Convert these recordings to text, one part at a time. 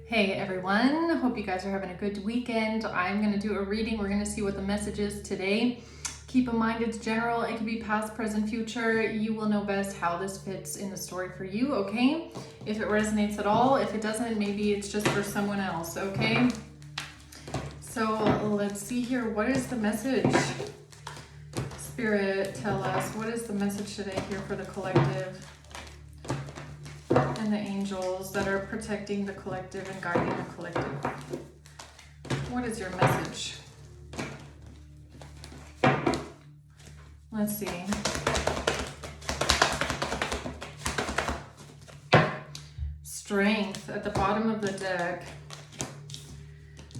Hey everyone, hope you guys are having a good weekend. I'm going to do a reading. We're going to see what the message is today. Keep in mind it's general. It can be past, present, future. You will know best how this fits in the story for you, okay? If it resonates at all. If it doesn't, maybe it's just for someone else, okay? So let's see here. What is the message? Spirit, tell us. What is the message today here for the collective? And the angels that are protecting the collective and guiding the collective. What is your message? Let's see. Strength at the bottom of the deck.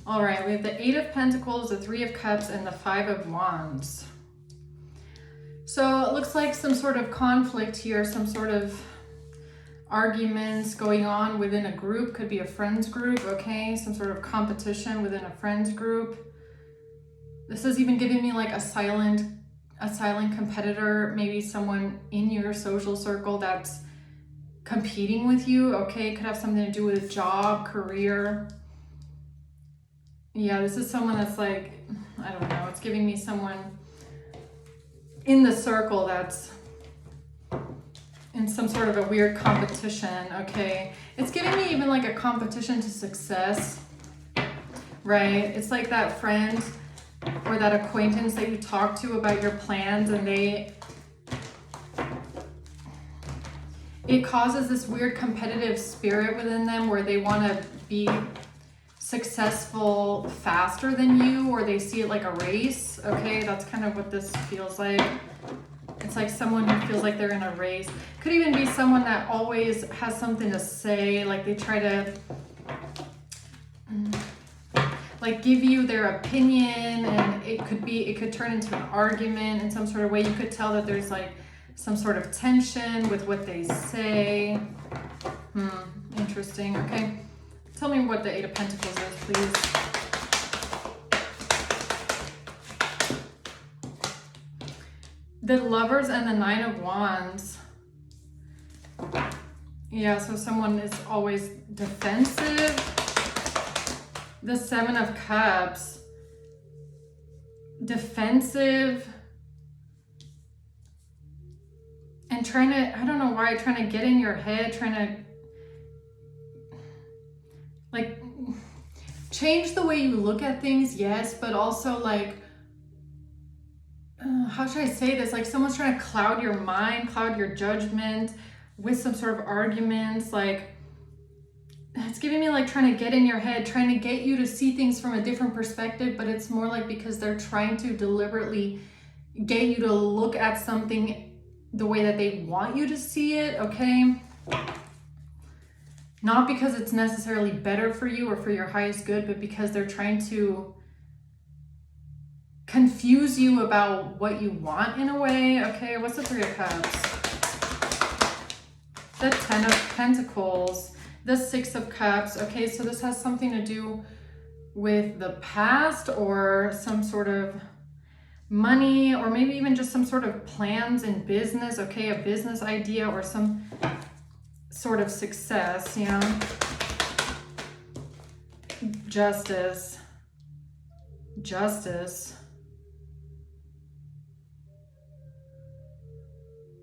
All right, we have the Eight of Pentacles, the Three of Cups, and the Five of Wands. So it looks like some sort of conflict here, some sort of arguments going on within a group. Could be a friends group, okay? Some sort of competition within a friends group. This is even giving me like a silent competitor, maybe someone in your social circle that's competing with you, okay? Could have something to do with a job, career. Yeah, this is someone that's like, I don't know, it's giving me someone in the circle that's in some sort of a weird competition, okay? It's giving me even like a competition to success, right? It's like that friend or that acquaintance that you talk to about your plans and it causes this weird competitive spirit within them where they want to be successful faster than you, or they see it like a race, okay? That's kind of what this feels like. It's like someone who feels like they're in a race. Could even be someone that always has something to say, like they try to like give you their opinion, and it could turn into an argument in some sort of way. You could tell that there's like some sort of tension with what they say. Interesting. Okay. Tell me what the Eight of Pentacles is, please. The Lovers and the Nine of Wands. Yeah, so someone is always defensive. The Seven of Cups. Defensive. And trying to, I don't know why, trying to get in your head, trying to like change the way you look at things, yes, but also like, how should I say this? Like someone's trying to cloud your mind, cloud your judgment with some sort of arguments. Like it's giving me like trying to get in your head, trying to get you to see things from a different perspective, but it's more like because they're trying to deliberately get you to look at something the way that they want you to see it, okay? Not because it's necessarily better for you or for your highest good, but because they're trying to confuse you about what you want in a way. Okay, what's the Three of Cups? The Ten of Pentacles, the Six of Cups. Okay, so this has something to do with the past or some sort of money, or maybe even just some sort of plans in business, okay? A business idea or some sort of success, you know? Justice.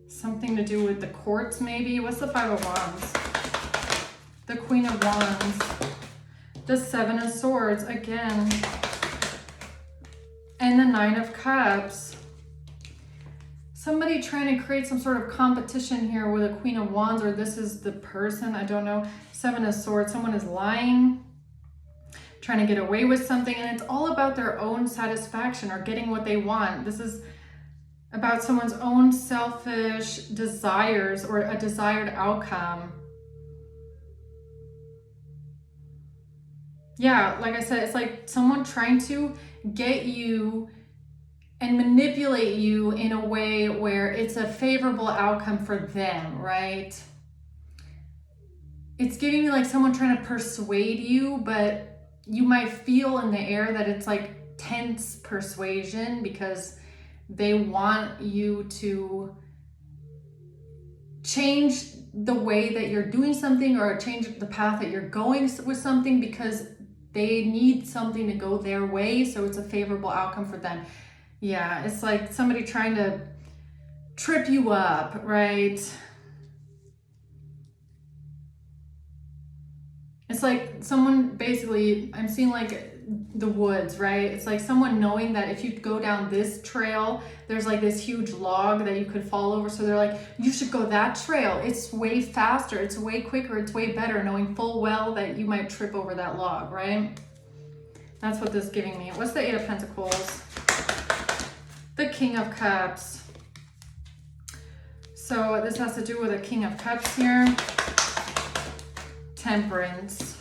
Something to do with the courts, maybe. What's the Five of Wands? The Queen of Wands. The Seven of Swords, again. And the Nine of Cups. Somebody trying to create some sort of competition here with a Queen of Wands, or this is the person, I don't know. Seven of Swords, someone is lying, trying to get away with something, and it's all about their own satisfaction or getting what they want. This is about someone's own selfish desires or a desired outcome. Yeah, like I said, it's like someone trying to get you and manipulate you in a way where it's a favorable outcome for them, right? It's giving me like someone trying to persuade you, but you might feel in the air that it's like tense persuasion because they want you to change the way that you're doing something or change the path that you're going with something because they need something to go their way, so it's a favorable outcome for them. Yeah, it's like somebody trying to trip you up, right? It's like someone basically, I'm seeing like the woods, right? It's like someone knowing that if you go down this trail, there's like this huge log that you could fall over. So they're like, you should go that trail. It's way faster. It's way quicker. It's way better, knowing full well that you might trip over that log, right? That's what this is giving me. What's the Eight of Pentacles? The King of Cups. So this has to do with a King of Cups here. Temperance.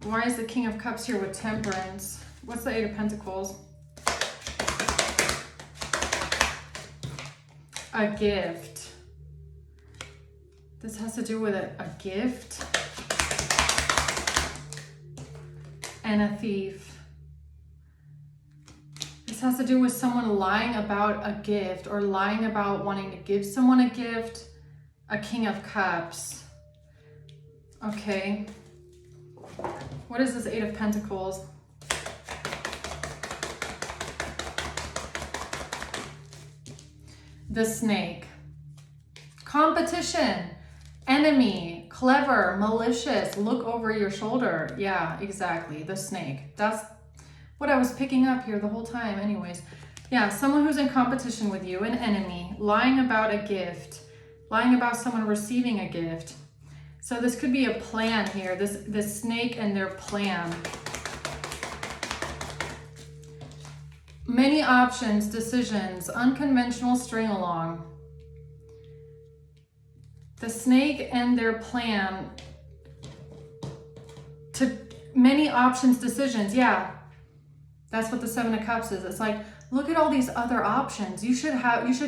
Why is the King of Cups here with Temperance? What's the Eight of Pentacles? A gift. This has to do with a gift and a thief. This has to do with someone lying about a gift or lying about wanting to give someone a gift. A King of Cups. Okay. What is this Eight of Pentacles? The Snake. Competition. Enemy. Clever. Malicious. Look over your shoulder. Yeah, exactly. The Snake. That's what I was picking up here the whole time anyways. Yeah, someone who's in competition with you, an enemy, lying about a gift, lying about someone receiving a gift. So this could be a plan here, this snake and their plan. Many options, decisions, unconventional string along. The snake and their plan to many options, decisions. Yeah, that's what the Seven of Cups is. It's like, look at all these other options. You should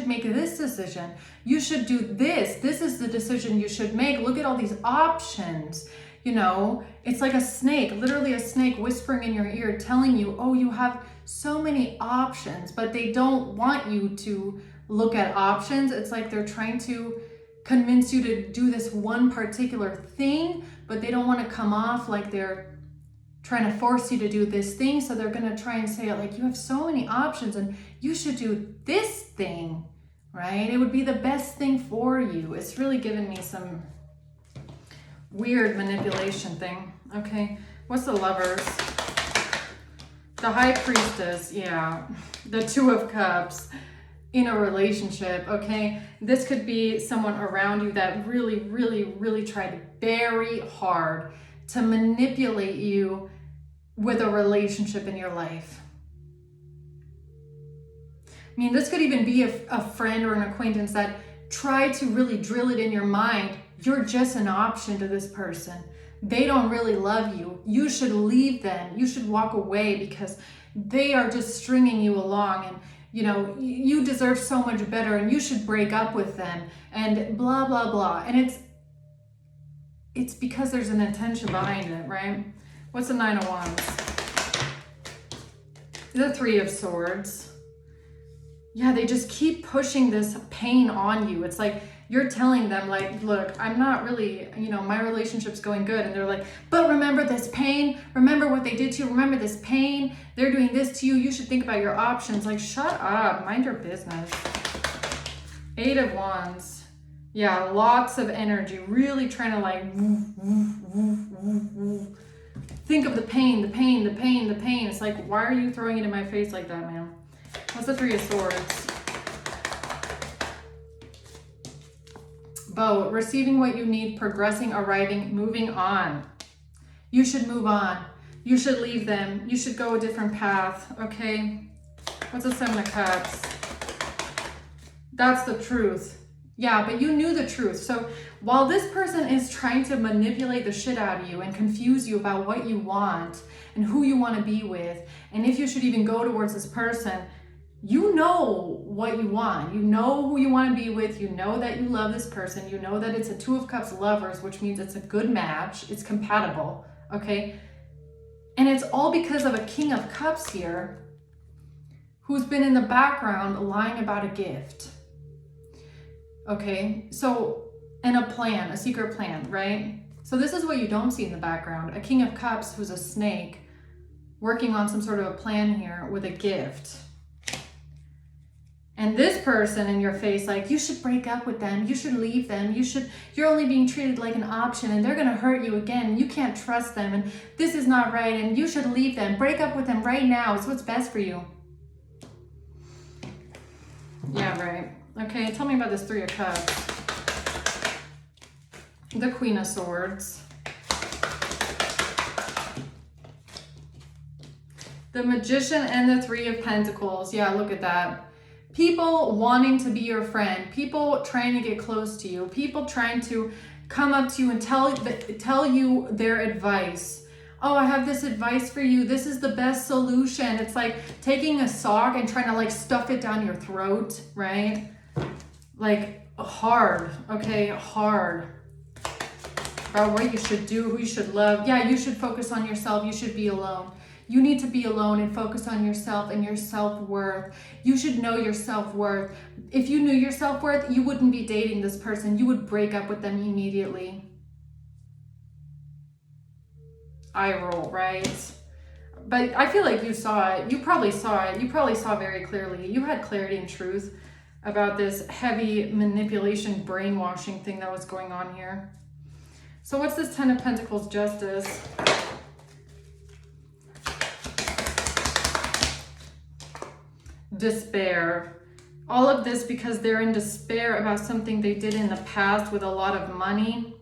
make this decision. You should do this. This is the decision you should make. Look at all these options. You know, it's like a snake, literally a snake whispering in your ear, telling you, oh, you have so many options, but they don't want you to look at options. It's like they're trying to convince you to do this one particular thing, but they don't want to come off like they're trying to force you to do this thing. So they're going to try and say it like, you have so many options and you should do this thing, right? It would be the best thing for you. It's really given me some weird manipulation thing. Okay, what's the Lovers? The High Priestess. Yeah, the Two of Cups in a relationship. Okay, this could be someone around you that really tried very hard to manipulate you with a relationship in your life. I mean, this could even be a friend or an acquaintance that tried to really drill it in your mind. You're just an option to this person. They don't really love you. You should leave them. You should walk away because they are just stringing you along, and you know, you deserve so much better and you should break up with them and blah, blah, blah. And it's because there's an intention behind it, right? What's the Nine of Wands? The Three of Swords. Yeah, they just keep pushing this pain on you. It's like you're telling them like, look, I'm not really, you know, my relationship's going good. And they're like, but remember this pain. Remember what they did to you. Remember this pain. They're doing this to you. You should think about your options. Like, shut up. Mind your business. Eight of Wands. Yeah, lots of energy. Really trying to like, think of the pain, the pain, the pain, the pain. It's like, why are you throwing it in my face like that, man? What's the Three of Swords? Boat. Receiving what you need, progressing, arriving, moving on. You should move on. You should leave them. You should go a different path, okay? What's the Seven of Cups? That's the truth. Yeah, but you knew the truth. So while this person is trying to manipulate the shit out of you and confuse you about what you want and who you want to be with, and if you should even go towards this person, you know what you want. You know who you want to be with. You know that you love this person. You know that it's a Two of Cups Lovers, which means it's a good match. It's compatible, okay? And it's all because of a King of Cups here who's been in the background lying about a gift. Okay, so, and a plan, a secret plan, right? So this is what you don't see in the background. A King of Cups who's a snake working on some sort of a plan here with a gift. And this person in your face, like, you should break up with them, you should leave them, you're only being treated like an option and they're gonna hurt you again, you can't trust them and this is not right and you should leave them, break up with them right now, it's what's best for you. Yeah, right. Okay, tell me about this Three of Cups. The Queen of Swords. The Magician and the Three of Pentacles. Yeah, look at that. People wanting to be your friend. People trying to get close to you. People trying to come up to you and tell you their advice. Oh, I have this advice for you. This is the best solution. It's like taking a sock and trying to like stuff it down your throat, right? Like hard, okay, hard. About what you should do, who you should love. Yeah, you should focus on yourself. You should be alone. You need to be alone and focus on yourself and your self-worth. You should know your self-worth. If you knew your self-worth, you wouldn't be dating this person. You would break up with them immediately. Eye roll, right? But I feel like you saw it. You probably saw it. You probably saw very clearly. You had clarity and truth about this heavy manipulation, brainwashing thing that was going on here. So what's this Ten of Pentacles justice? Despair. All of this because they're in despair about something they did in the past with a lot of money.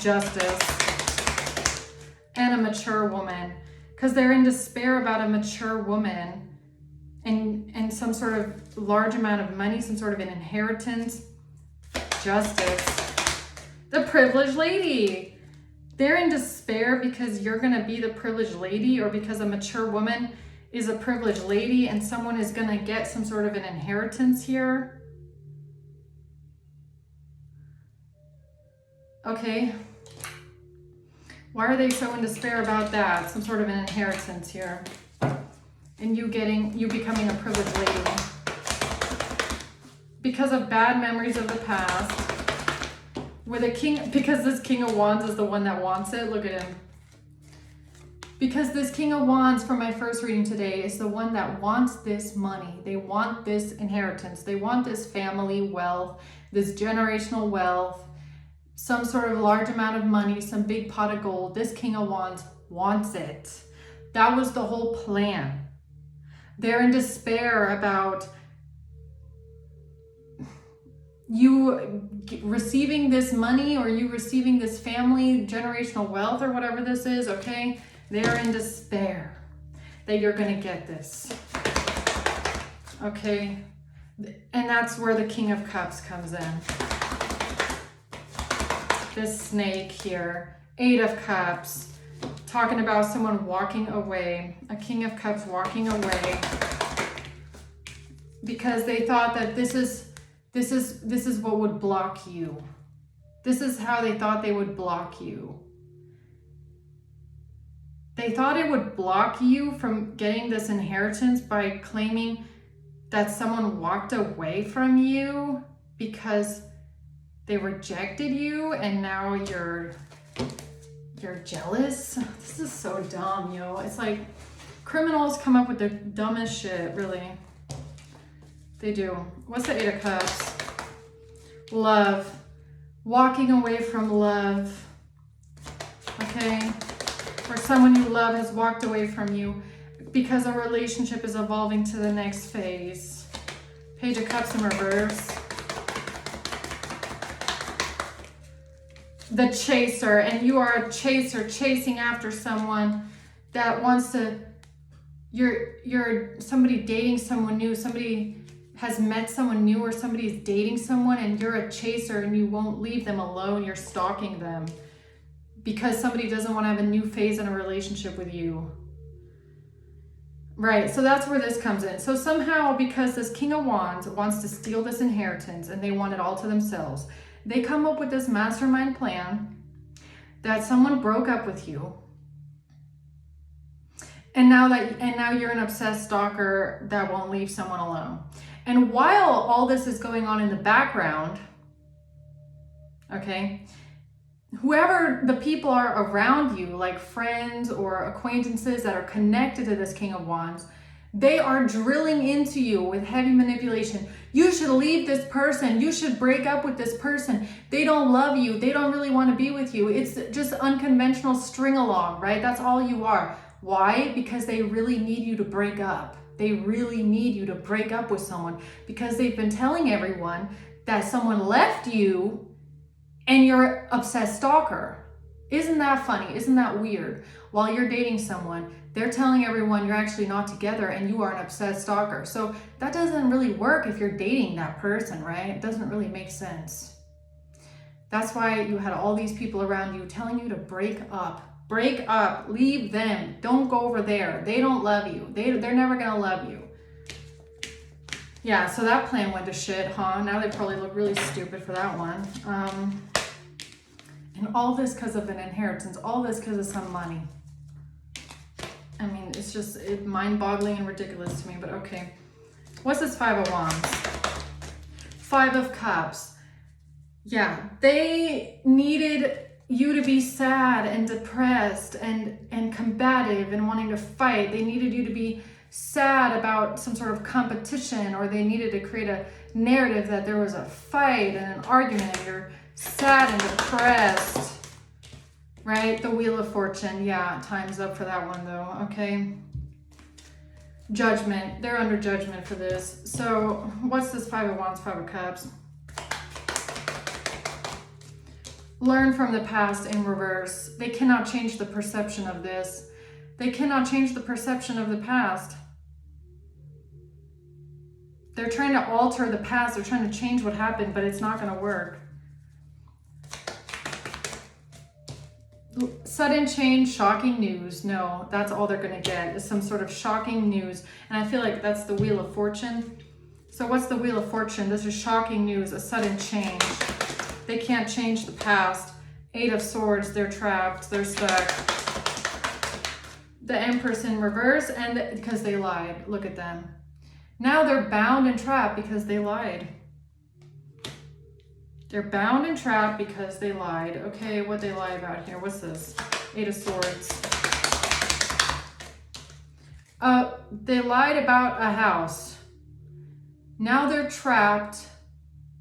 Justice. And a mature woman. Because they're in despair about a mature woman and some sort of large amount of money, some sort of an inheritance. Justice. The privileged lady. They're in despair because you're going to be the privileged lady, or because a mature woman is a privileged lady and someone is going to get some sort of an inheritance here. Okay. Why are they so in despair about that? Some sort of an inheritance here. And you becoming a privileged lady. Because of bad memories of the past. With a king, because this King of Wands is the one that wants it. Look at him. Because this King of Wands from my first reading today is the one that wants this money. They want this inheritance. They want this family wealth, this generational wealth, some sort of large amount of money, some big pot of gold. This King of Wands wants it. That was the whole plan. They're in despair about you receiving this money, or you receiving this family generational wealth, or whatever this is, okay? They're in despair that you're going to get this. Okay? And that's where the King of Cups comes in. This snake here. Eight of Cups. Talking about someone walking away. A King of Cups walking away. Because they thought that this is what would block you. This is how they thought they would block you. They thought it would block you from getting this inheritance by claiming that someone walked away from you because they rejected you, and now you're jealous. This is so dumb, yo. It's like criminals come up with the dumbest shit, really. They do. What's the Eight of Cups? Love. Walking away from love. Okay? Or someone you love has walked away from you because a relationship is evolving to the next phase. Page of Cups in reverse. The chaser. And you are a chaser chasing after someone that wants to... You're somebody dating someone new. Somebody has met someone new, or somebody's dating someone, and you're a chaser and you won't leave them alone. You're stalking them because somebody doesn't want to have a new phase in a relationship with you. Right, so that's where this comes in. So somehow, because this King of Wands wants to steal this inheritance and they want it all to themselves, they come up with this mastermind plan that someone broke up with you. And now you're an obsessed stalker that won't leave someone alone. And while all this is going on in the background, okay? Whoever the people are around you, like friends or acquaintances that are connected to this King of Wands, they are drilling into you with heavy manipulation. You should leave this person. You should break up with this person. They don't love you. They don't really want to be with you. It's just unconventional string along, right? That's all you are. Why? Because they really need you to break up. They really need you to break up with someone because they've been telling everyone that someone left you and you're an obsessed stalker. Isn't that funny? Isn't that weird? While you're dating someone, they're telling everyone you're actually not together and you are an obsessed stalker. So that doesn't really work if you're dating that person, right? It doesn't really make sense. That's why you had all these people around you telling you to break up. Break up, leave them. Don't go over there. They don't love you. They're never gonna love you. Yeah, so that plan went to shit, huh? Now they probably look really stupid for that one. And all this because of an inheritance, all this because of some money. I mean, it's just mind-boggling and ridiculous to me, but okay. What's this Five of Wands? Five of Cups. Yeah, they needed you to be sad and depressed and combative and wanting to fight. They needed you to be sad about some sort of competition, or they needed to create a narrative that there was a fight and an argument and you're sad and depressed, right? The Wheel of Fortune. Yeah, time's up for that one though. Okay. Judgment. They're under judgment for this. So what's this Five of Wands, Five of Cups? Learn from the past in reverse. They cannot change the perception of this. They cannot change the perception of the past. They're trying to alter the past. They're trying to change what happened, but it's not going to work. Sudden change, shocking news. No, that's all they're going to get is some sort of shocking news. And I feel like that's the Wheel of Fortune. So what's the Wheel of Fortune? This is shocking news, a sudden change. They can't change the past. Eight of Swords, they're trapped, they're stuck. The Empress in reverse, and because they lied. Look at them. Now they're bound and trapped because they lied. They're bound and trapped because they lied. Okay, what they lie about here? What's this? Eight of Swords. They lied about a house. Now they're trapped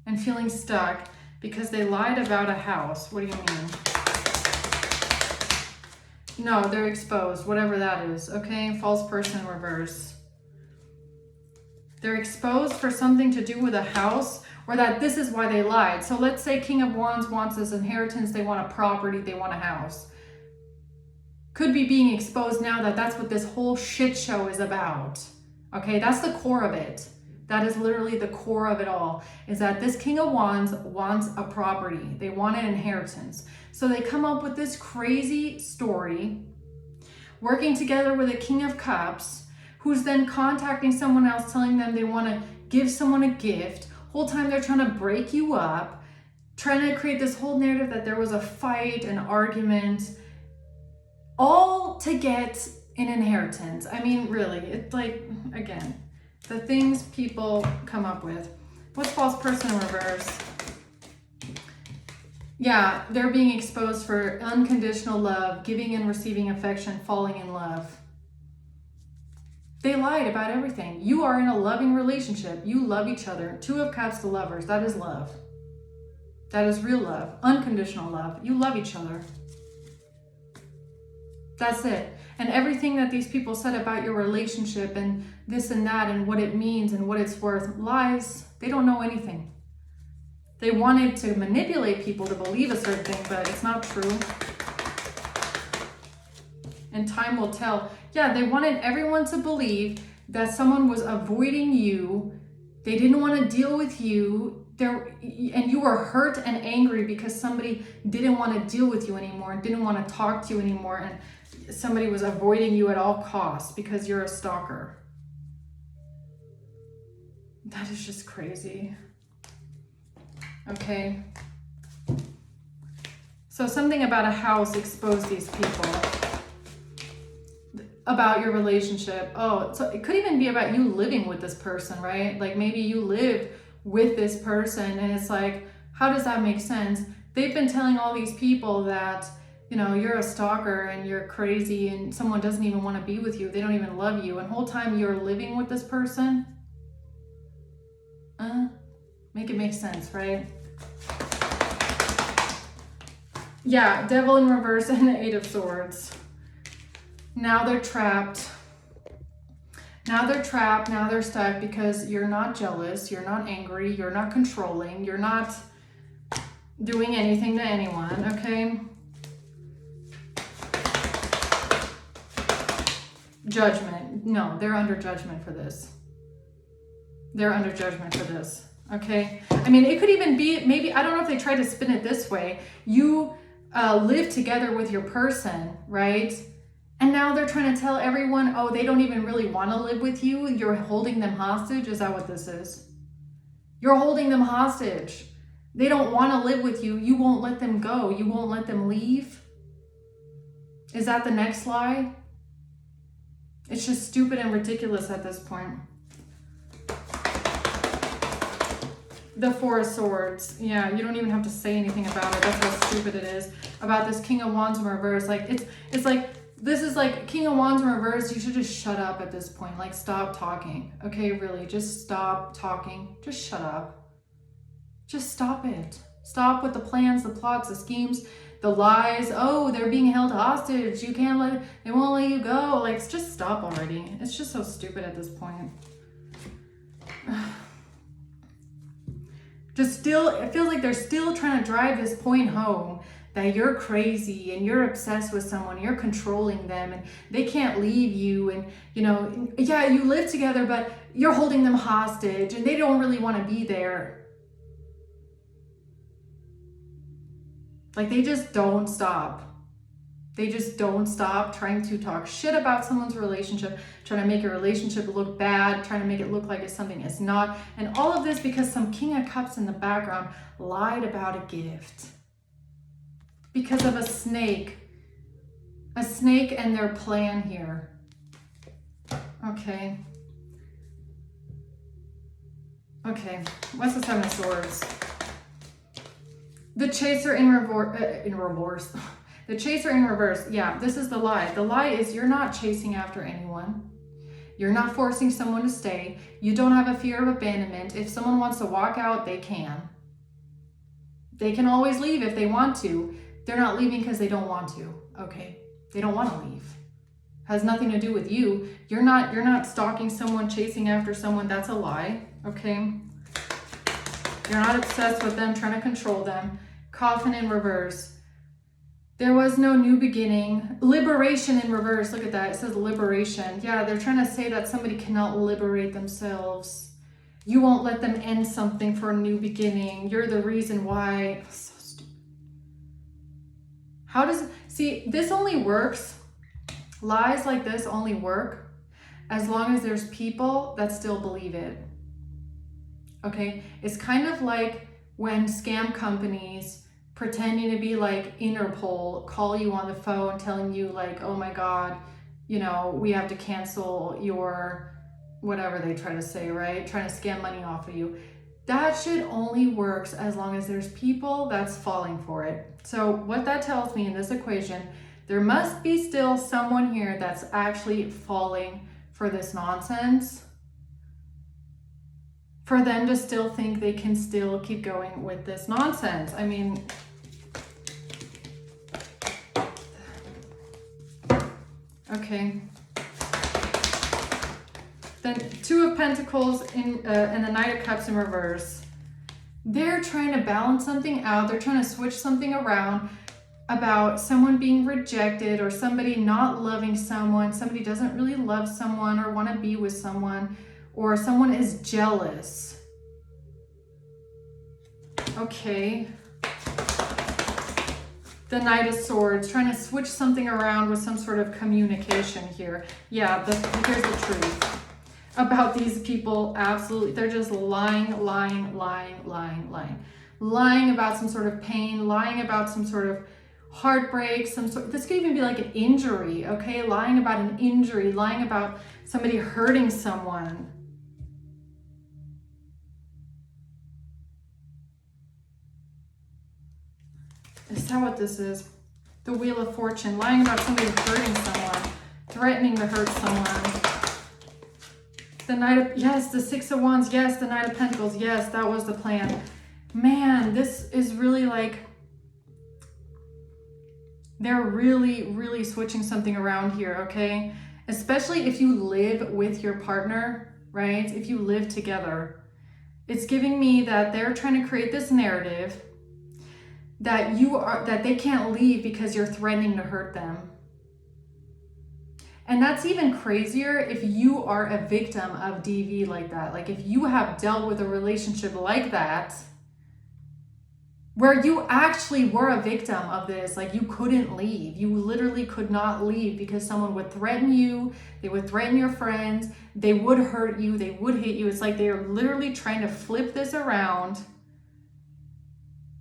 and feeling stuck because they lied about a house. What do you mean? No, they're exposed, whatever that is. Okay, false person in reverse. They're exposed for something to do with a house, or that this is why they lied. So let's say King of Wands wants his inheritance, they want a property, they want a house. Could be being exposed now that that's what this whole shit show is about. Okay, that's the core of it. That is literally the core of it all, is that this King of Wands wants a property. They want an inheritance. So they come up with this crazy story, working together with a King of Cups, who's then contacting someone else, telling them they want to give someone a gift. Whole time they're trying to break you up, trying to create this whole narrative that there was a fight, an argument, all to get an inheritance. I mean, really, it's like, again, the things people come up with. What's false person in reverse? Yeah, they're being exposed for unconditional love, giving and receiving affection, falling in love. They lied about everything. You are in a loving relationship. You love each other. Two of Cups to Lovers. That is love. That is real love. Unconditional love. You love each other. That's it. And everything that these people said about your relationship and this and that and what it means and what it's worth, lies. They don't know anything. They wanted to manipulate people to believe a certain thing, but it's not true. And time will tell. Yeah, they wanted everyone to believe that someone was avoiding you. They didn't want to deal with you. And you were hurt and angry because somebody didn't want to deal with you anymore and didn't want to talk to you anymore. And somebody was avoiding you at all costs because you're a stalker. That is just crazy. Okay. So something about a house exposed these people. About your relationship. Oh, so it could even be about you living with this person, right? Like maybe you live with this person and it's like, how does that make sense? they've been telling all these people that, you know, you're a stalker and you're crazy and someone doesn't even want to be with you. They don't even love you. And the whole time you're living with this person. Make it make sense, right? Yeah, Devil in reverse and the Eight of Swords. Now they're trapped. Now they're trapped. Now they're stuck because you're not jealous. You're not angry. You're not controlling. You're not doing anything to anyone, okay? Judgment. No, they're under judgment for this. They're under judgment for this, okay? I mean, it could even be, maybe, I don't know if they try to spin it this way. You live together with your person, right? And now they're trying to tell everyone, oh, they don't even really want to live with you. You're holding them hostage. Is that what this is? You're holding them hostage. They don't want to live with you. You won't let them go. You won't let them leave. Is that the next lie? It's just stupid and ridiculous at this point. The Four of Swords. Yeah, you don't even have to say anything about it. That's how stupid it is. About this King of Wands in reverse. Like, it's like, this is like King of Wands in reverse. You should just shut up at this point. Like, stop talking. Okay, really, just stop talking. Just shut up. Just stop it. Stop with the plans, the plots, the schemes, the lies. Oh, they're being held hostage. You can't let, they won't let you go. Like, just stop already. It's just so stupid at this point. Just still, it feels like they're still trying to drive this point home that you're crazy and you're obsessed with someone, you're controlling them and they can't leave you. And, you know, yeah, you live together, but you're holding them hostage and they don't really want to be there. Like, they just don't stop. They just don't stop trying to talk shit about someone's relationship, trying to make a relationship look bad, trying to make it look like it's something it's not. And all of this because some King of Cups in the background lied about a gift. Because of a snake and their plan here. Okay. Okay, what's the Seven of Swords? The Chaser in reverse. The Chaser in reverse. Yeah, this is the lie. The lie is you're not chasing after anyone. You're not forcing someone to stay. You don't have a fear of abandonment. If someone wants to walk out, they can. They can always leave if they want to. They're not leaving because they don't want to. Okay, they don't want to leave. Has nothing to do with you. You're not stalking someone, chasing after someone. That's a lie. Okay. You're not obsessed with them, trying to control them. Coffin in reverse. There was no new beginning. Liberation in reverse. Look at that. It says liberation. Yeah, they're trying to say that somebody cannot liberate themselves. You won't let them end something for a new beginning. You're the reason why. So stupid. How does, see, this only works. Lies like this only work as long as there's people that still believe it. Okay? It's kind of like when scam companies pretending to be like Interpol call you on the phone telling you like, oh my God, you know, we have to cancel your whatever they try to say, right? Trying to scam money off of you. That shit only works as long as there's people that's falling for it. So what that tells me in this equation, there must be still someone here that's actually falling for this nonsense, for them to still think they can still keep going with this nonsense. I mean, okay. Then Two of Pentacles and the Knight of Cups in reverse. They're trying to balance something out. They're trying to switch something around about someone being rejected or somebody not loving someone. Somebody doesn't really love someone or want to be with someone, or someone is jealous. Okay. The Knight of Swords, trying to switch something around with some sort of communication here. Yeah, here's the truth about these people. Absolutely, they're just lying about some sort of pain, lying about some sort of heartbreak, this could even be like an injury, okay? Lying about an injury, lying about somebody hurting someone. Is that what this is? The Wheel of Fortune. Lying about somebody hurting someone. Threatening to hurt someone. The Knight of... Yes, the Six of Wands. Yes, the Knight of Pentacles. Yes, that was the plan. Man, this is really like... They're really, really switching something around here, okay? Especially if you live with your partner, right? If you live together. It's giving me that they're trying to create this narrative that they can't leave because you're threatening to hurt them. And that's even crazier if you are a victim of DV like that. Like if you have dealt with a relationship like that, where you actually were a victim of this, like you couldn't leave. You literally could not leave because someone would threaten you, they would threaten your friends, they would hurt you, they would hit you. It's like they are literally trying to flip this around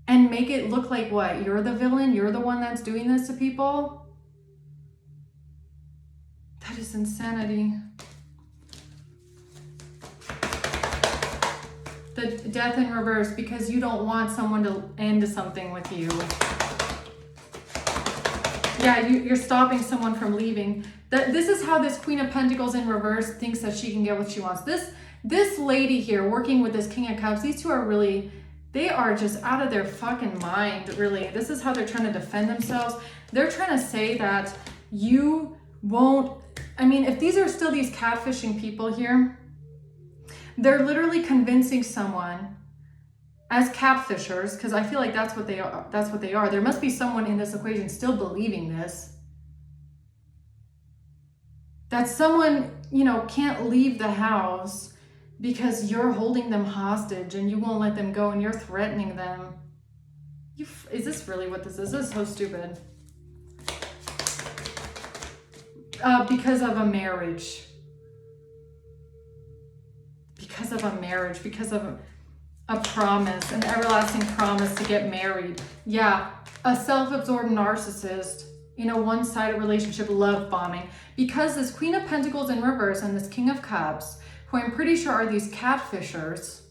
and make it look like what? You're the villain, you're the one that's doing this to people? That is insanity. The Death in reverse, because you don't want someone to end something with you. Yeah, you're stopping someone from leaving. This is how this Queen of Pentacles in reverse thinks that she can get what she wants. This lady here working with this King of Cups, these two are really, they are just out of their fucking mind, really. This is how they're trying to defend themselves. They're trying to say that you won't, I mean, if these are still these catfishing people here, they're literally convincing someone as catfishers, because I feel like that's what they are. That's what they are. There must be someone in this equation still believing this. That someone, you know, can't leave the house because you're holding them hostage and you won't let them go and you're threatening them. Is this really what this is? This is so stupid. Because of a marriage. Because of a marriage, because of a promise, an everlasting promise to get married. Yeah, a self-absorbed narcissist in a one-sided relationship, love bombing. Because this Queen of Pentacles in reverse and this King of Cups, who I'm pretty sure are these catfishers,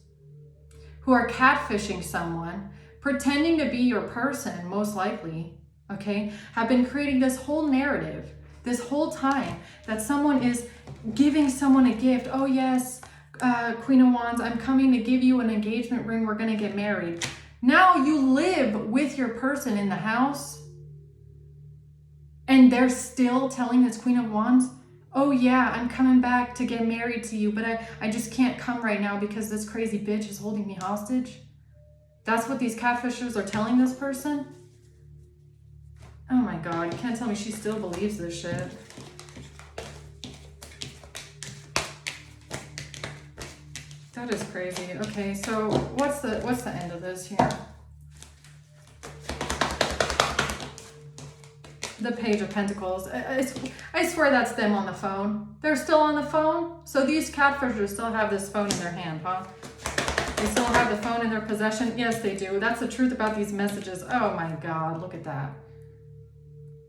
who are catfishing someone, pretending to be your person, most likely, okay, have been creating this whole narrative, this whole time, that someone is giving someone a gift. Oh yes, Queen of Wands, I'm coming to give you an engagement ring. We're going to get married. Now you live with your person in the house and they're still telling this Queen of Wands, oh yeah, I'm coming back to get married to you, but I just can't come right now because this crazy bitch is holding me hostage. That's what these catfishers are telling this person. Oh my God, you can't tell me she still believes this shit. That is crazy. Okay, so what's the end of this here? The Page of Pentacles. I swear that's them on the phone. They're still on the phone? So these catfishers still have this phone in their hand, huh? They still have the phone in their possession? Yes, they do. That's the truth about these messages. Oh my God, look at that.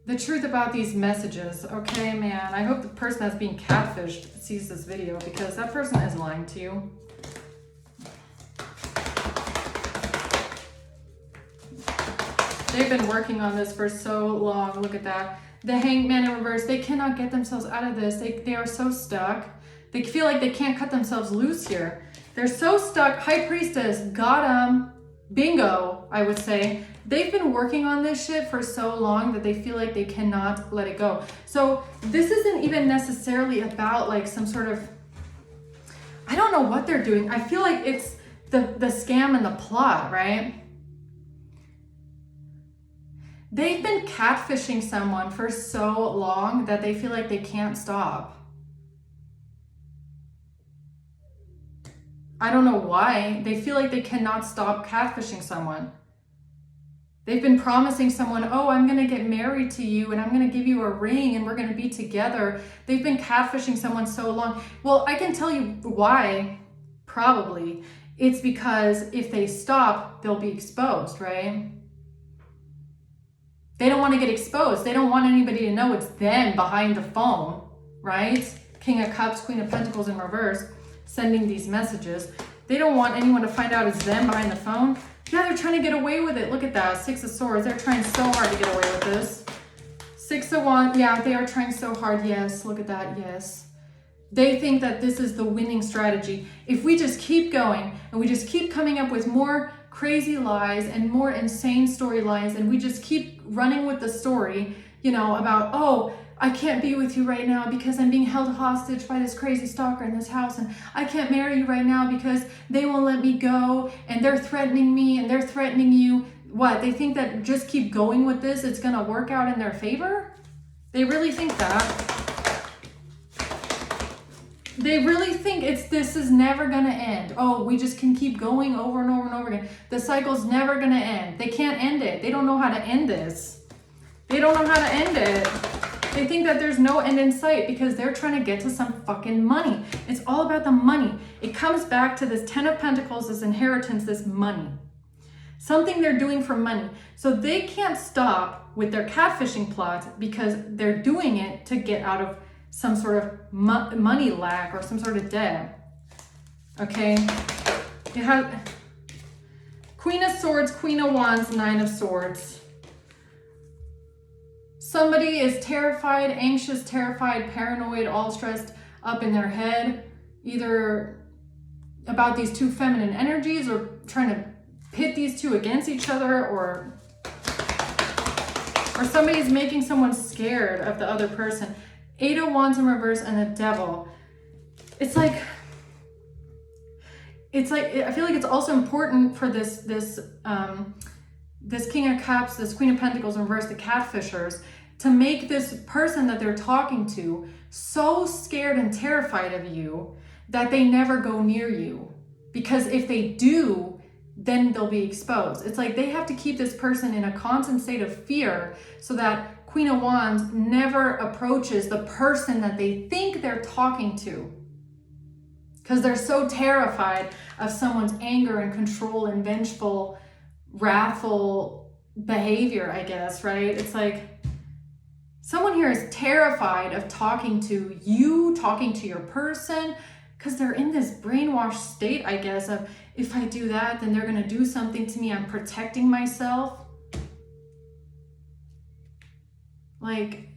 The truth about these messages. Okay, man. I hope the person that's being catfished sees this video because that person is lying to you. They've been working on this for so long. Look at that. The Hanged Man in reverse. They cannot get themselves out of this. They are so stuck. They feel like they can't cut themselves loose here. They're so stuck. High Priestess. Got 'em. Bingo, I would say. They've been working on this shit for so long that they feel like they cannot let it go. So this isn't even necessarily about like some sort of, I don't know what they're doing. I feel like it's the scam and the plot, right? They've been catfishing someone for so long that they feel like they can't stop. I don't know why. They feel like they cannot stop catfishing someone. They've been promising someone, oh, I'm going to get married to you and I'm going to give you a ring and we're going to be together. They've been catfishing someone so long. Well, I can tell you why, probably. It's because if they stop, they'll be exposed, right? They don't want to get exposed. They don't want anybody to know it's them behind the phone, right? King of Cups, Queen of Pentacles in reverse, sending these messages. They don't want anyone to find out it's them behind the phone. Yeah, they're trying to get away with it. Look at that. 6 of Swords. They're trying so hard to get away with this. 6 of Wands. Yeah, they are trying so hard. Yes, look at that. Yes. They think that this is the winning strategy. If we just keep going and we just keep coming up with more crazy lies and more insane storylines, and we just keep running with the story, you know, about, oh, I can't be with you right now because I'm being held hostage by this crazy stalker in this house, and I can't marry you right now because they won't let me go, and they're threatening me and they're threatening you. What? They think that just keep going with this, it's gonna work out in their favor? They really think that. They really think this is never gonna end. Oh, we just can keep going over and over and over again. The cycle's never gonna end. They can't end it. They don't know how to end this. They don't know how to end it. They think that there's no end in sight because they're trying to get to some fucking money. It's all about the money. It comes back to this 10 of Pentacles, this inheritance, this money. Something they're doing for money. So they can't stop with their catfishing plot because they're doing it to get out of some sort of money lack or some sort of debt. Okay? It has Queen of Swords, Queen of Wands, 9 of Swords. Somebody is terrified, anxious, terrified, paranoid, all stressed up in their head, either about these two feminine energies or trying to pit these two against each other, or somebody's making someone scared of the other person. 8 of Wands in reverse and the Devil. It's like, I feel like it's also important for this King of Cups, this Queen of Pentacles in reverse, the catfishers, to make this person that they're talking to so scared and terrified of you that they never go near you. Because if they do, then they'll be exposed. It's like they have to keep this person in a constant state of fear so that Queen of Wands never approaches the person that they think they're talking to. Because they're so terrified of someone's anger and control and vengeful, wrathful behavior, I guess, right? It's like someone here is terrified of talking to you, talking to your person, because they're in this brainwashed state, I guess, of if I do that, then they're going to do something to me. I'm protecting myself. Like,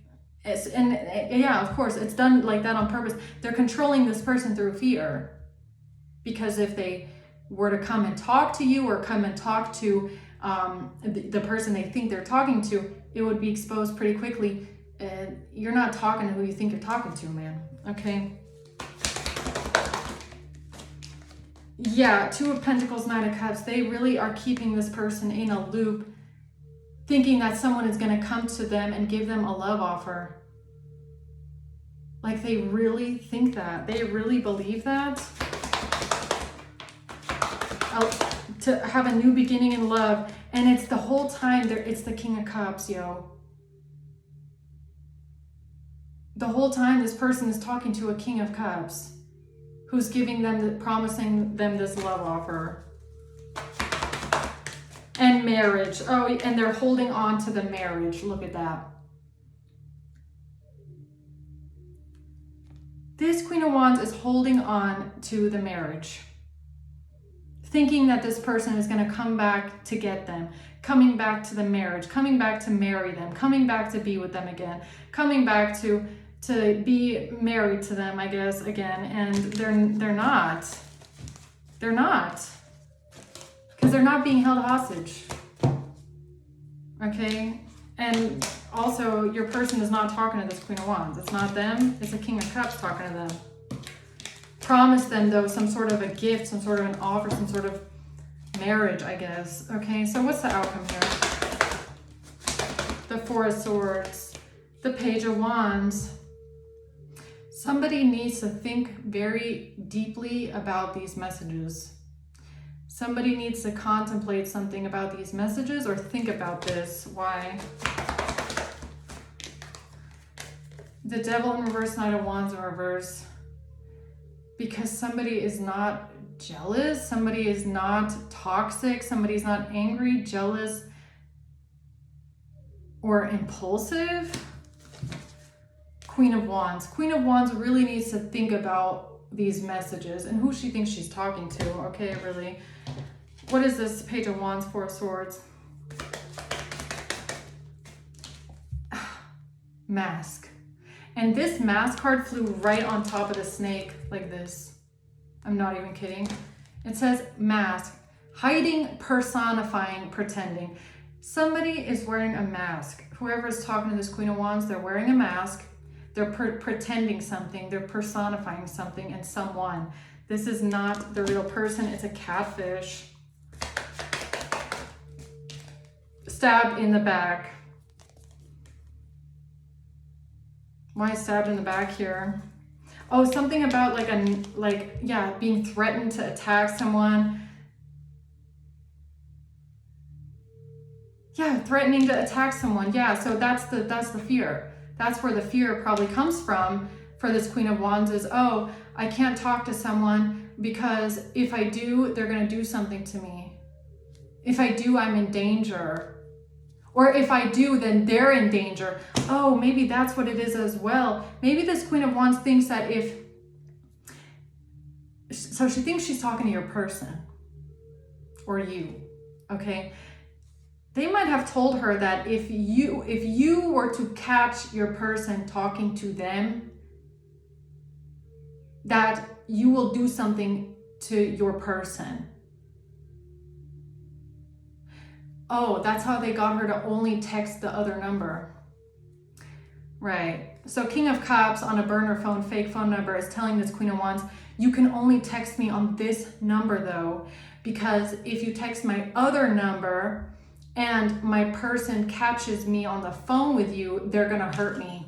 yeah, of course, it's done like that on purpose. They're controlling this person through fear. Because if they were to come and talk to you or come and talk to the person they think they're talking to, it would be exposed pretty quickly. You're not talking to who you think you're talking to, man. Okay? Yeah, 2 of Pentacles, 9 of Cups. They really are keeping this person in a loop, thinking that someone is going to come to them and give them a love offer. Like, they really think that. They really believe that. To have a new beginning in love. And it's the whole time, it's the King of Cups, yo. The whole time this person is talking to a King of Cups who's giving them, promising them this love offer. And marriage. Oh, and they're holding on to the marriage. Look at that. This Queen of Wands is holding on to the marriage. Thinking that this person is going to come back to get them. Coming back to the marriage. Coming back to marry them. Coming back to be with them again. Coming back to be married to them, I guess, again. And they're not. They're not. Because they're not being held hostage. Okay? And also, your person is not talking to this Queen of Wands. It's not them. It's the King of Cups talking to them. Promise them, though, some sort of a gift, some sort of an offer, some sort of marriage, I guess. Okay, so what's the outcome here? The 4 of Swords. The Page of Wands. Somebody needs to think very deeply about these messages. Somebody needs to contemplate something about these messages or think about this. Why? The Devil in reverse, Knight of Wands in reverse. Because somebody is not jealous, somebody is not toxic, somebody's not angry, jealous, or impulsive. Queen of Wands. Queen of Wands really needs to think about these messages and who she thinks she's talking to. Okay, really. What is this? Page of Wands, Four of Swords. Mask. And this mask card flew right on top of the snake like this. I'm not even kidding. It says mask. Hiding, personifying, pretending. Somebody is wearing a mask. Whoever is talking to this Queen of Wands, they're wearing a mask. They're pretending something. They're personifying something and someone. This is not the real person. It's a catfish. Stabbed in the back. Why stabbed in the back here? Oh, something about being threatened to attack someone. Yeah, threatening to attack someone. Yeah, so that's the fear. That's where the fear probably comes from for this Queen of Wands is, oh, I can't talk to someone because if I do, they're going to do something to me. If I do, I'm in danger. Or if I do, then they're in danger. Oh, maybe that's what it is as well. Maybe this Queen of Wands thinks that so she thinks she's talking to your person or you, okay? They might have told her that if you were to catch your person talking to them, that you will do something to your person. Oh, that's how they got her to only text the other number. Right. So King of Cups on a burner phone, fake phone number, is telling this Queen of Wands, you can only text me on this number though, because if you text my other number and my person catches me on the phone with you, they're gonna hurt me.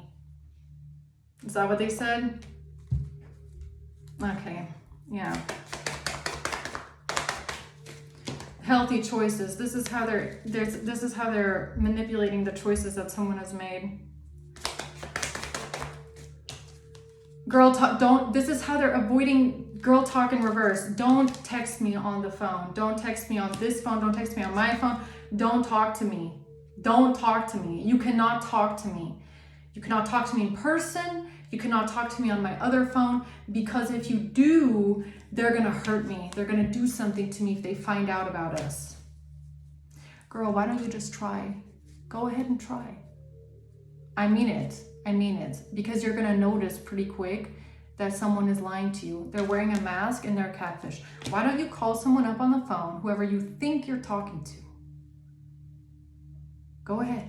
Is that what they said? Okay, yeah. Healthy choices. This is how they're manipulating the choices that someone has made. Girl talk, this is how they're avoiding girl talk in reverse. Don't text me on the phone. Don't text me on this phone. Don't text me on my phone. Don't talk to me. Don't talk to me. You cannot talk to me. You cannot talk to me in person. You cannot talk to me on my other phone, because if you do, they're gonna hurt me. They're gonna do something to me if they find out about us. Girl, why don't you just try? Go ahead and try. I mean it. I mean it. Because you're gonna notice pretty quick that someone is lying to you. They're wearing a mask and they're a catfish. Why don't you call someone up on the phone, whoever you think you're talking to? Go ahead,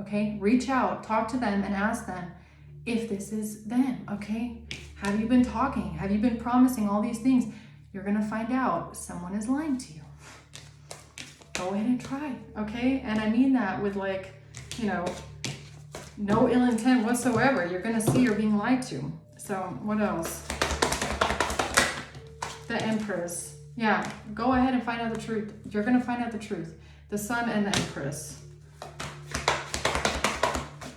okay? Reach out, talk to them and ask them if this is them, okay? Have you been talking? Have you been promising all these things? You're gonna find out someone is lying to you. Go ahead and try, okay? And I mean that with no ill intent whatsoever. You're gonna see you're being lied to. So what else? The Empress. Yeah, go ahead and find out the truth. You're gonna find out the truth. The Sun and the Empress.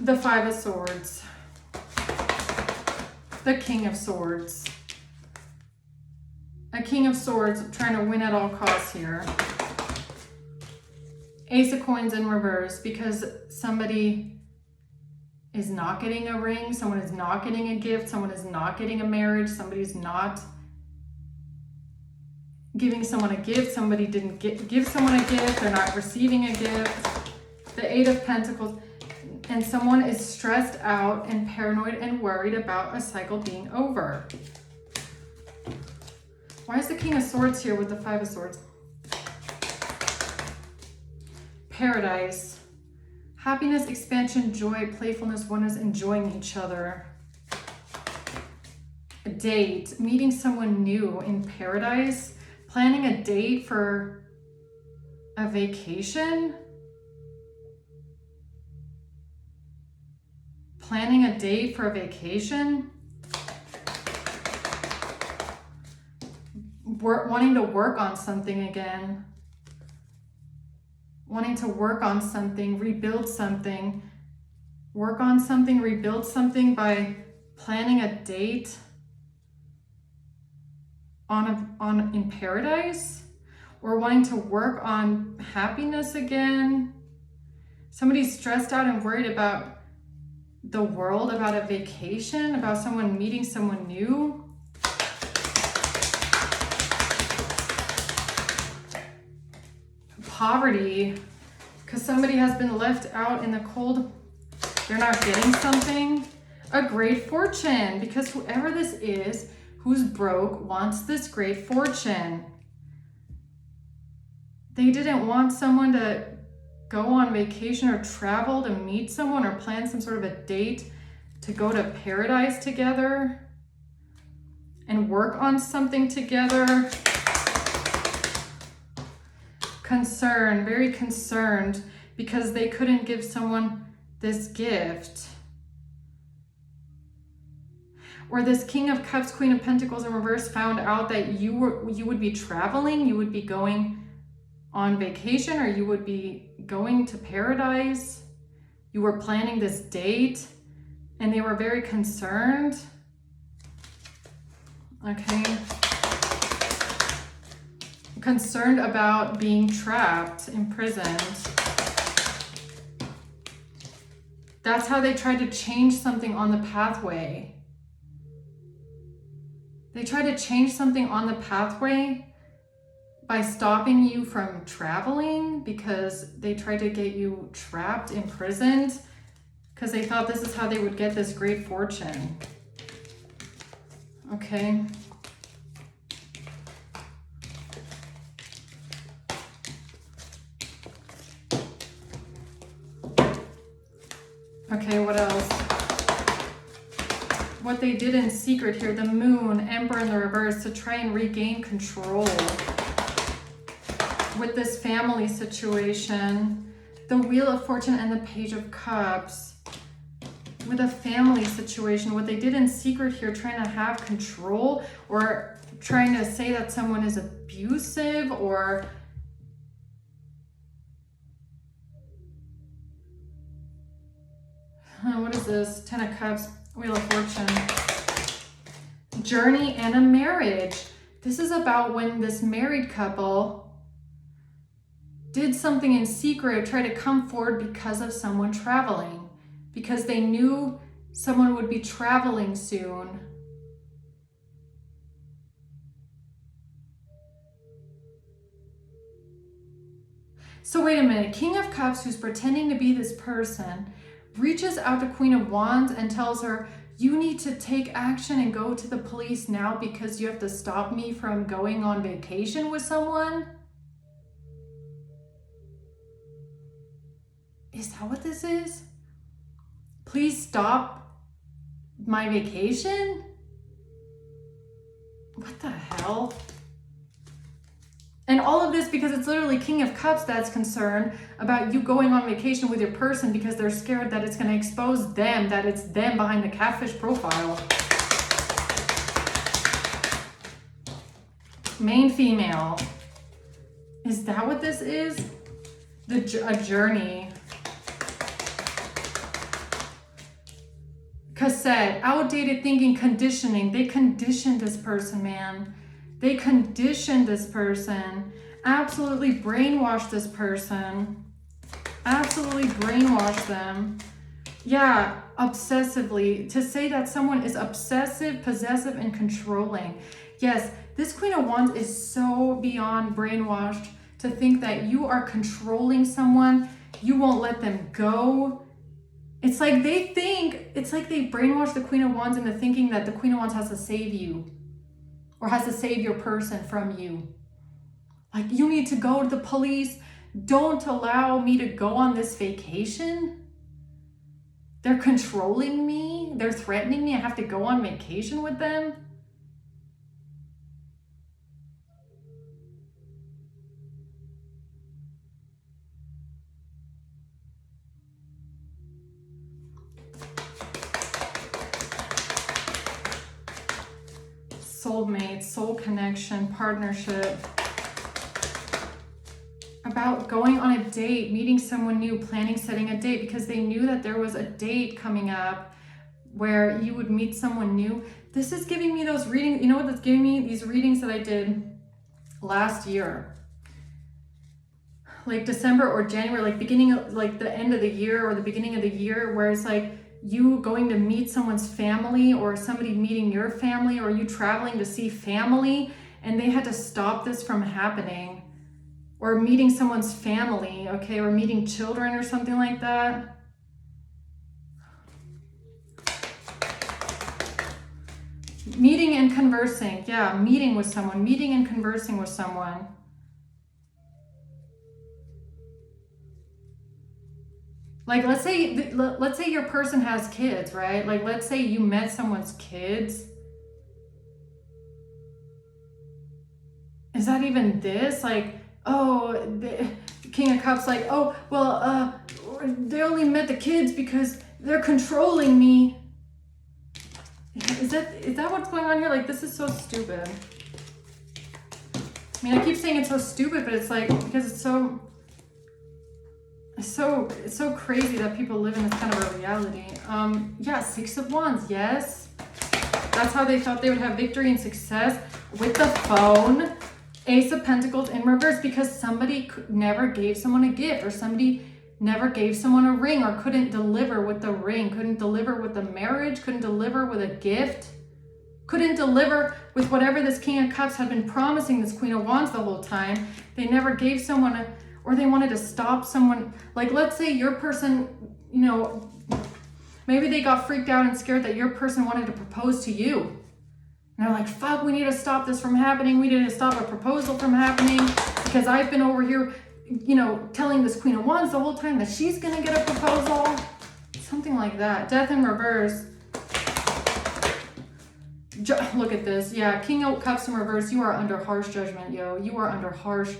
The Five of Swords. The King of Swords. A King of Swords trying to win at all costs here. Ace of Coins in reverse, because somebody is not getting a ring, someone is not getting a gift, someone is not getting a marriage, somebody's not giving someone a gift, somebody didn't give someone a gift, they're not receiving a gift. The Eight of Pentacles. And someone is stressed out and paranoid and worried about a cycle being over. Why is the King of Swords here with the Five of Swords? Paradise. Happiness, expansion, joy, playfulness, oneness, enjoying each other. A date. Meeting someone new in paradise. Planning a date for a vacation. Planning a date for a vacation. Wanting to work on something again. Wanting to work on something, rebuild something. Work on something, rebuild something by planning a date in paradise. Or wanting to work on happiness again. Somebody's stressed out and worried about the world, about a vacation, about someone meeting someone new. poverty because somebody has been left out in the cold. They're not getting something. A great fortune, because whoever this is who's broke wants this great fortune. They didn't want someone to go on vacation or travel to meet someone or plan some sort of a date to go to paradise together and work on something together. Concerned, very concerned, because they couldn't give someone this gift. Or this King of Cups, Queen of Pentacles in reverse found out that you would be traveling, you would be going on vacation, or you would be going to paradise. You were planning this date and they were very concerned. Okay. Concerned about being trapped, imprisoned. That's how they tried to change something on the pathway. They tried to change something on the pathway by stopping you from traveling, because they tried to get you trapped, imprisoned, because they thought this is how they would get this great fortune. Okay. Okay, what else? What they did in secret here, the Moon, Emperor in the reverse, to try and regain control with this family situation. The Wheel of Fortune and the Page of Cups. With a family situation, what they did in secret here, trying to have control, or trying to say that someone is abusive, or what is this? Ten of Cups, Wheel of Fortune. Journey and a marriage. This is about when this married couple did something in secret, try to come forward because of someone traveling, because they knew someone would be traveling soon. So wait a minute, King of Cups, who's pretending to be this person, reaches out to Queen of Wands and tells her, you need to take action and go to the police now because you have to stop me from going on vacation with someone? Is that what this is? Please stop my vacation? What the hell? And all of this because it's literally King of Cups that's concerned about you going on vacation with your person because they're scared that it's going to expose them, that it's them behind the catfish profile. Main female. Is that what this is? A journey. Cassette, outdated thinking, conditioning. They conditioned this person, man. They conditioned this person. Absolutely brainwashed this person. Absolutely brainwashed them. Yeah, obsessively. To say that someone is obsessive, possessive, and controlling. Yes, this Queen of Wands is so beyond brainwashed to think that you are controlling someone. You won't let them go. It's like they brainwash the Queen of Wands into thinking that the Queen of Wands has to save you, or has to save your person from you. Like, you need to go to the police. Don't allow me to go on this vacation. They're controlling me. They're threatening me. I have to go on vacation with them. Soulmate, soul connection, partnership. About going on a date, meeting someone new, planning, setting a date, because they knew that there was a date coming up where you would meet someone new. This is giving me those readings. You know what that's giving me? These readings that I did last year. Like December or January, like beginning of, like the end of the year or the beginning of the year, where it's like you going to meet someone's family, or somebody meeting your family, or you traveling to see family, and they had to stop this from happening. or meeting someone's family, okay, or meeting children or something like that. Meeting and conversing, yeah, meeting with someone, meeting and conversing with someone. Like, let's say your person has kids, right? Like, let's say you met someone's kids. Is that even this? Like, oh, the King of Cups, like, oh, well, they only met the kids because they're controlling me. Is that what's going on here? Like, this is so stupid. I mean, I keep saying it's so stupid, but it's like, because it's so crazy that people live in this kind of a reality. Yeah, Six of Wands, yes. That's how they thought they would have victory and success with the phone. Ace of Pentacles in reverse, because somebody never gave someone a gift, or somebody never gave someone a ring, or couldn't deliver with the ring, couldn't deliver with the marriage, couldn't deliver with a gift, couldn't deliver with whatever this King of Cups had been promising this Queen of Wands the whole time. They never gave someone or they wanted to stop someone. Like, let's say your person, you know, maybe they got freaked out and scared that your person wanted to propose to you. And they're like, fuck, we need to stop this from happening. We need to stop a proposal from happening because I've been over here, you know, telling this Queen of Wands the whole time that she's gonna get a proposal. Something like that. Death in reverse. Look at this. Yeah, King of Cups in reverse. You are under harsh judgment, yo. You are under harsh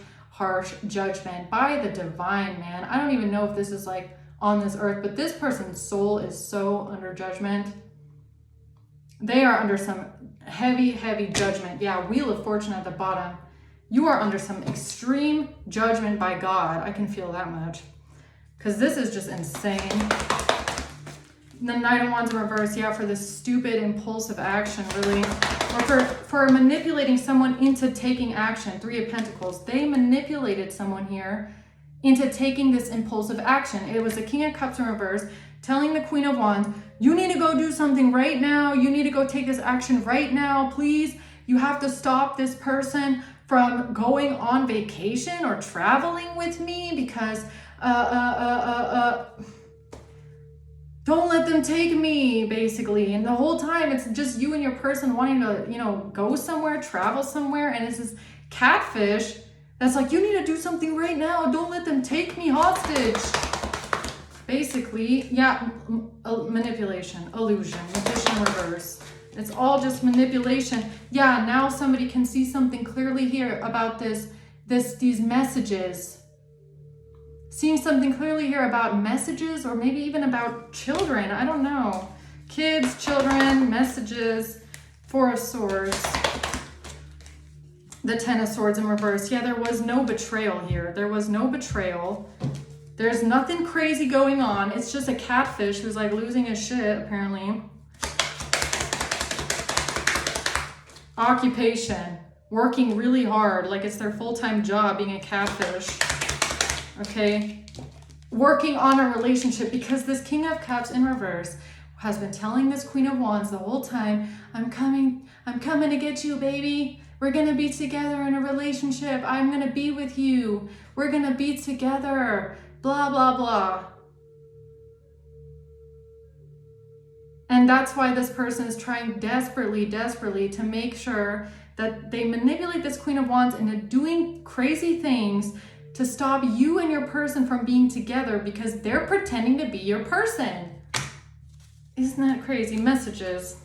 judgment by the divine, man. I don't even know if this is like on this earth, but this person's soul is so under judgment. They are under some heavy judgment. Yeah, Wheel of Fortune at the bottom. You are under some extreme judgment by God. I can feel that much. Because this is just insane. The Knight of Wands in reverse. Yeah, for this stupid impulsive action, really. Or for manipulating someone into taking action. Three of Pentacles. They manipulated someone here into taking this impulsive action. It was the King of Cups in reverse telling the Queen of Wands, you need to go do something right now. You need to go take this action right now, please. You have to stop this person from going on vacation or traveling with me because don't let them take me, basically. And the whole time it's just you and your person wanting to, you know, go somewhere, travel somewhere, and it's this catfish that's like, you need to do something right now. Don't let them take me hostage. Basically, yeah, manipulation, illusion, magician reverse. It's all just manipulation. Yeah, now somebody can see something clearly here about these messages. Seeing something clearly here about messages, or maybe even about children. I don't know. Kids, children, messages. Four of Swords. The Ten of Swords in reverse. Yeah, there was no betrayal here. There was no betrayal. There's nothing crazy going on. It's just a catfish who's like losing his shit, apparently. Occupation. Working really hard, like it's their full-time job being a catfish. Okay? Working on a relationship, because this King of Cups in reverse has been telling this Queen of Wands the whole time, I'm coming to get you, baby. We're gonna be together in a relationship. I'm gonna be with you. We're gonna be together. Blah, blah, blah. And that's why this person is trying desperately to make sure that they manipulate this Queen of Wands into doing crazy things to stop you and your person from being together, because they're pretending to be your person. Isn't that crazy? Messages.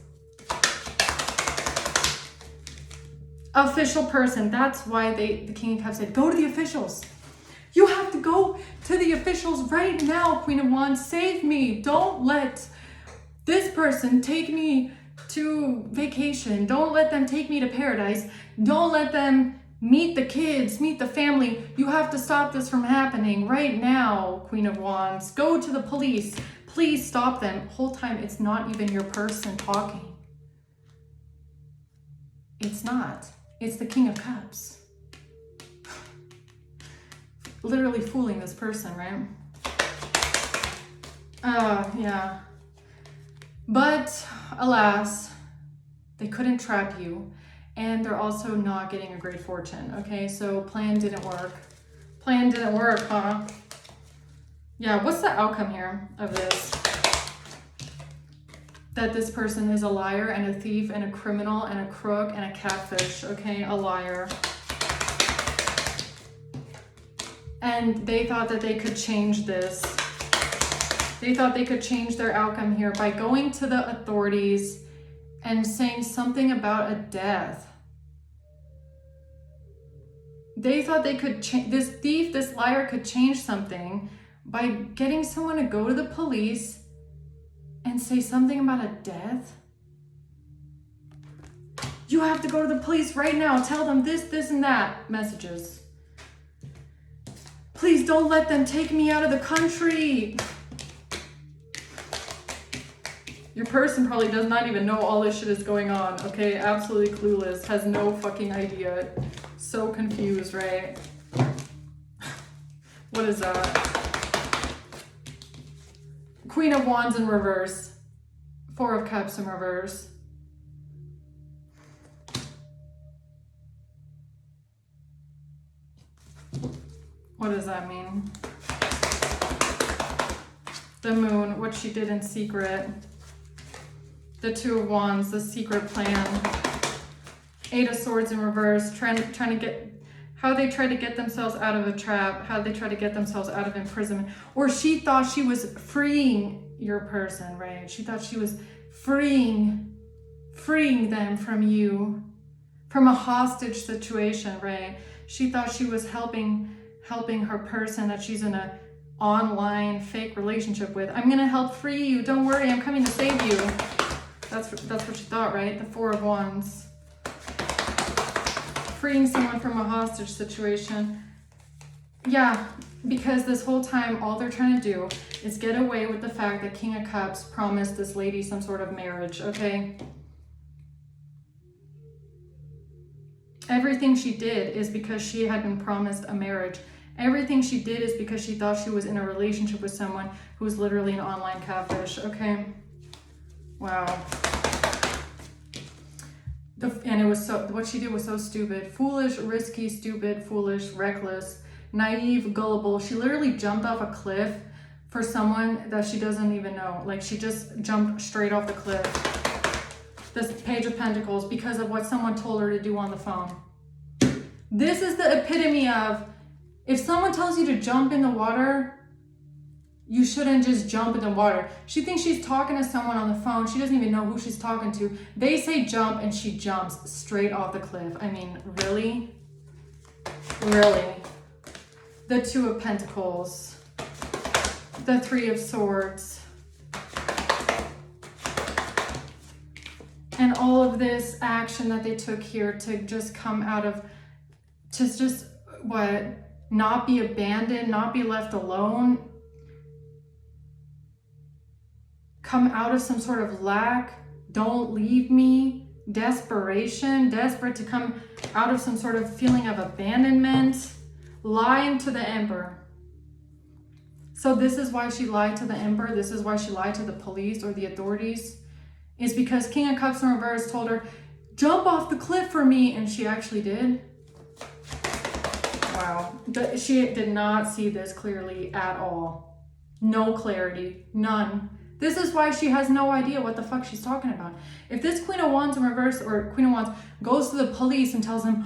Official person. That's why the King of Cups said, go to the officials. You have to go to the officials right now, Queen of Wands. Save me. Don't let this person take me to vacation. Don't let them take me to paradise. Don't let them meet the kids, meet the family. You have to stop this from happening right now, Queen of Wands. Go to the police. Please stop them. Whole time, it's not even your person talking. It's not. It's the King of Cups. Literally fooling this person, right? Yeah. But alas, they couldn't trap you, and they're also not getting a great fortune. Okay, so plan didn't work. Plan didn't work, huh? Yeah, what's the outcome here of this? That this person is a liar and a thief and a criminal and a crook and a catfish, okay? A liar. And they thought that they could change this. They thought they could change their outcome here by going to the authorities and saying something about a death. They thought they could change, this thief, this liar could change something by getting someone to go to the police and say something about a death. You have to go to the police right now. Tell them this, this, and that. Messages. Please don't let them take me out of the country. Your person probably does not even know all this shit is going on, okay? Absolutely clueless, has no fucking idea. So confused, right? What is that? Queen of Wands in reverse. Four of Cups in reverse. What does that mean? The Moon, what she did in secret. The Two of Wands, the secret plan. Eight of Swords in reverse, trying to get, how they tried to get themselves out of a trap, how they tried to get themselves out of imprisonment. Or she thought she was freeing your person, right? She thought she was freeing them from you, from a hostage situation, right? She thought she was helping her person that she's in a online fake relationship with. I'm gonna help free you. Don't worry, I'm coming to save you. That's what she thought, right? The Four of Wands. Freeing someone from a hostage situation. Yeah, because this whole time, all they're trying to do is get away with the fact that King of Cups promised this lady some sort of marriage, okay? Everything she did is because she had been promised a marriage. Everything she did is because she thought she was in a relationship with someone who was literally an online catfish, okay? Wow. And it was so, what she did was so stupid. Foolish, risky, stupid, foolish, reckless, naive, gullible. She literally jumped off a cliff for someone that she doesn't even know. Like, she just jumped straight off the cliff. This Page of Pentacles, because of what someone told her to do on the phone. This is the epitome of, if someone tells you to jump in the water, you shouldn't just jump in the water. She thinks she's talking to someone on the phone. She doesn't even know who she's talking to. They say jump and she jumps straight off the cliff. I mean, really? Really? The Two of Pentacles. The Three of Swords. And all of this action that they took here to just come out of, to just, what? Not be abandoned, not be left alone. Come out of some sort of lack, don't leave me, desperation, desperate to come out of some sort of feeling of abandonment, lying to the Emperor. So this is why she lied to the Emperor, this is why she lied to the police or the authorities, is because King of Cups in reverse told her, jump off the cliff for me, and she actually did. Wow, she did not see this clearly at all. No clarity, none. This is why she has no idea what the fuck she's talking about. If this Queen of Wands in reverse, or Queen of Wands, goes to the police and tells them,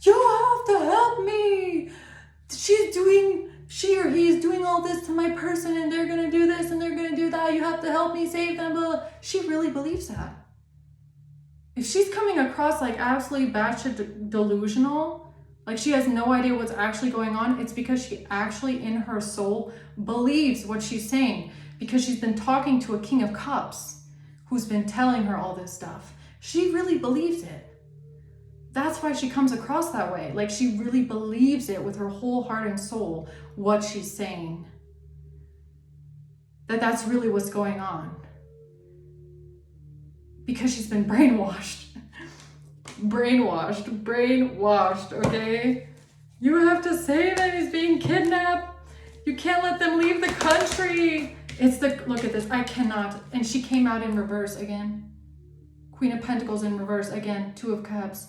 you have to help me. She or he is doing all this to my person, and they're gonna do this and they're gonna do that. You have to help me save them, blah, blah. She really believes that. If she's coming across like absolutely batshit delusional, like she has no idea what's actually going on, it's because she actually in her soul believes what she's saying. Because she's been talking to a King of Cups who's been telling her all this stuff. She really believes it. That's why she comes across that way. Like, she really believes it with her whole heart and soul, what she's saying. That's really what's going on. Because she's been brainwashed. Brainwashed, okay? You have to save him, he's being kidnapped. You can't let them leave the country. Look at this, I cannot. And she came out in reverse again. Queen of Pentacles in reverse again, Two of Cups.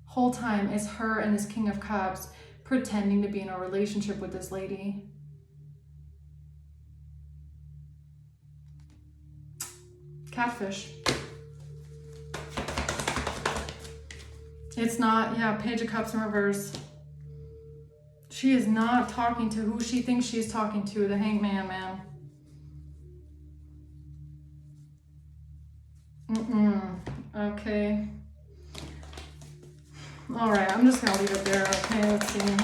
Whole time it's her and this King of Cups pretending to be in a relationship with this lady. Catfish. It's not, yeah, Page of Cups in reverse. She is not talking to who she thinks she's talking to, the Hangman, man. Okay. All right, I'm just gonna leave it there. Okay, let's see.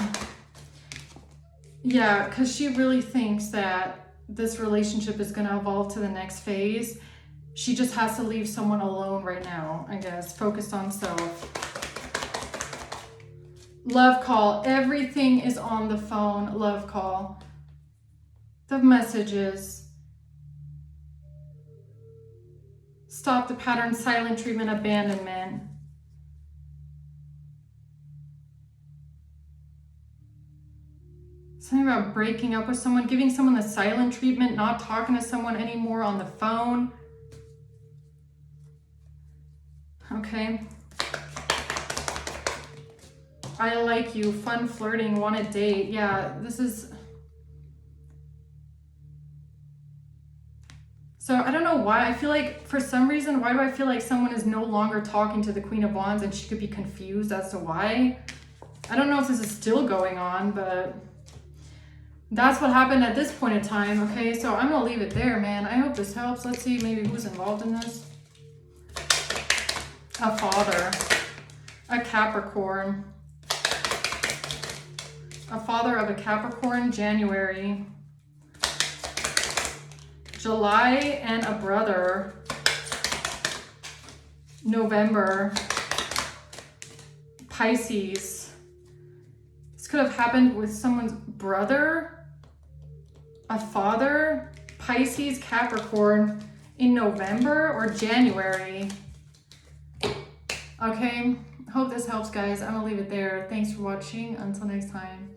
Yeah, because she really thinks that this relationship is gonna evolve to the next phase. She just has to leave someone alone right now, I guess. Focused on self. Love call. Everything is on the phone. Love call. The messages. Stop the pattern. Silent treatment. Abandonment. Something about breaking up with someone. Giving someone the silent treatment. Not talking to someone anymore on the phone. Okay. I like you, fun flirting, want to date. Yeah, this is... So I don't know why. I feel like for some reason, why do I feel like someone is no longer talking to the Queen of Wands and she could be confused as to why? I don't know if this is still going on, but that's what happened at this point in time. Okay, so I'm going to leave it there, man. I hope this helps. Let's see maybe who's involved in this. A father. A Capricorn. A father of a Capricorn, January. July, and a brother, November. Pisces. This could have happened with someone's brother, a father, Pisces, Capricorn in November or January. Okay, hope this helps, guys. I'm gonna leave it there. Thanks for watching. Until next time.